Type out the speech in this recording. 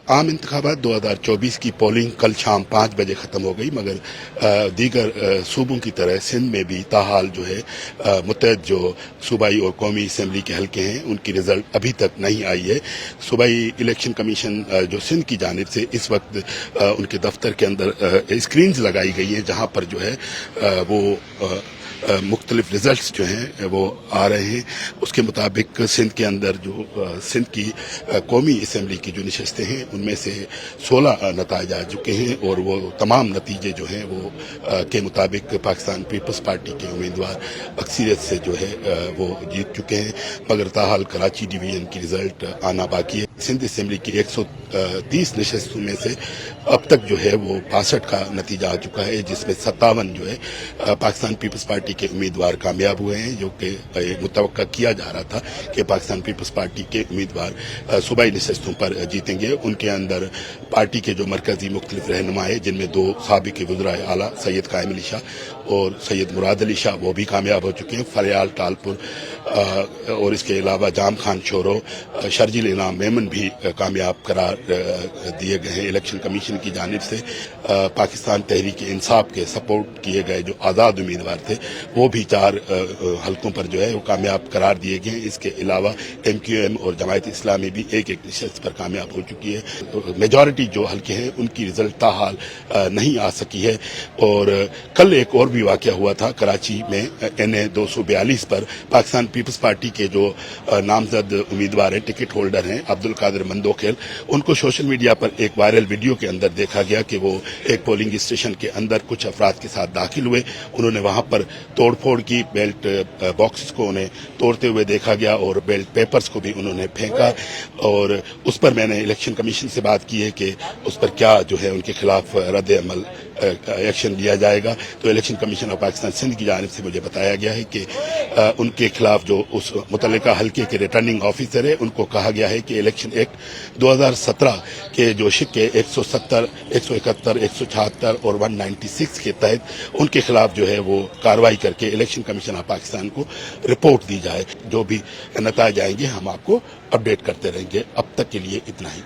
आम इंतखाबात 2024 की पोलिंग कल शाम 5 बजे ख़त्म हो गई, मगर दीगर सूबों की तरह सिंध में भी ताहाल जो है मुतहद जो सूबाई और कौमी असम्बली के हल्के हैं उनकी रिज़ल्ट अभी तक नहीं आई है। सूबाई इलेक्शन कमीशन जो सिंध की जानिब से इस वक्त उनके दफ्तर के अंदर स्क्रीन्स लगाई गई हैं जहाँ पर जो है वो मुख्तलिफ रिजल्ट्स जो हैं वो आ रहे हैं। उसके मुताबिक सिंध के अंदर जो सिंध की कौमी असम्बली की जो नशस्तें हैं उनमें से 16 नताइज आ चुके हैं और वो तमाम नतीजे जो हैं वो के मुताबिक पाकिस्तान पीपल्स पार्टी के उम्मीदवार अक्सरियत से जो है वो जीत चुके हैं, मगर ताहाल कराची डिवीजन की रिजल्ट आना बाकी है। सिंध असम्बली की 130 नशस्तों में से अब तक जो है वो 62 का नतीजा आ चुका है, जिसमें 57 जो है पाकिस्तान पीपल्स पार्टी के उम्मीदवार कामयाब हुए हैं, जो कि मुतवक्का किया जा रहा था कि पाकिस्तान पीपल्स पार्टी के उम्मीदवार सूबाई नशस्तों पर जीतेंगे। उनके अंदर पार्टी के जो मरकजी मुख्तलिफ रहनुमा है, जिनमें 2 साबिक वज़राए आला सैयद कायम अली शाह और सैयद मुराद अली शाह, वो भी कामयाब हो चुके हैं। फरियाल टालपुर और इसके अलावा जाम खान शोरो, शर्जिल इनाम मेमन भी कामयाब करार दिए गए हैं। इलेक्शन कमीशन की जानिब से पाकिस्तान तहरीक इंसाफ के सपोर्ट किए गए जो आज़ाद उम्मीदवार थे वो भी 4 हल्कों पर जो है वो कामयाब करार दिए गए हैं। इसके अलावा MQM और जमायत इस्लामी भी एक नशस्त पर कामयाब हो चुकी है। मेजॉरिटी जो हल्के हैं उनकी रिजल्ट ताहाल नहीं आ सकी है। और कल एक और भी वाक़या हुआ था कराची में NA 242 पर पाकिस्तान पीपल्स पार्टी के जो नामजद उम्मीदवार हैं, टिकट होल्डर हैं, अब्दुल कादिर मंदोखेल, उनको सोशल मीडिया पर एक वायरल वीडियो के अंदर देखा गया कि वो एक पोलिंग स्टेशन के अंदर कुछ अफराद के साथ दाखिल हुए। उन्होंने वहां पर तोड़फोड़ की, बेल्ट बॉक्सेस को उन्हें तोड़ते हुए देखा गया और बेल्ट पेपर्स को भी उन्होंने फेंका। और उस पर मैंने इलेक्शन कमीशन से बात की है कि उस पर क्या जो है उनके खिलाफ रद्द अमल एक्शन लिया जाएगा। तो election commission of Pakistan Sindh की जानिब से मुझे बताया गया है कि उनके खिलाफ जो उस मुतल्लिका हल्के के रिटर्निंग ऑफिसर है उनको कहा गया है कि इलेक्शन एक्ट 2017 के जो शिक्के 170, 171, 176 और 196 के तहत उनके खिलाफ जो है वो कार्रवाई करके इलेक्शन कमीशन ऑफ पाकिस्तान को रिपोर्ट दी जाए। जो भी नतीजे आएंगे हम आपको अपडेट करते रहेंगे। अब तक के लिए इतना ही।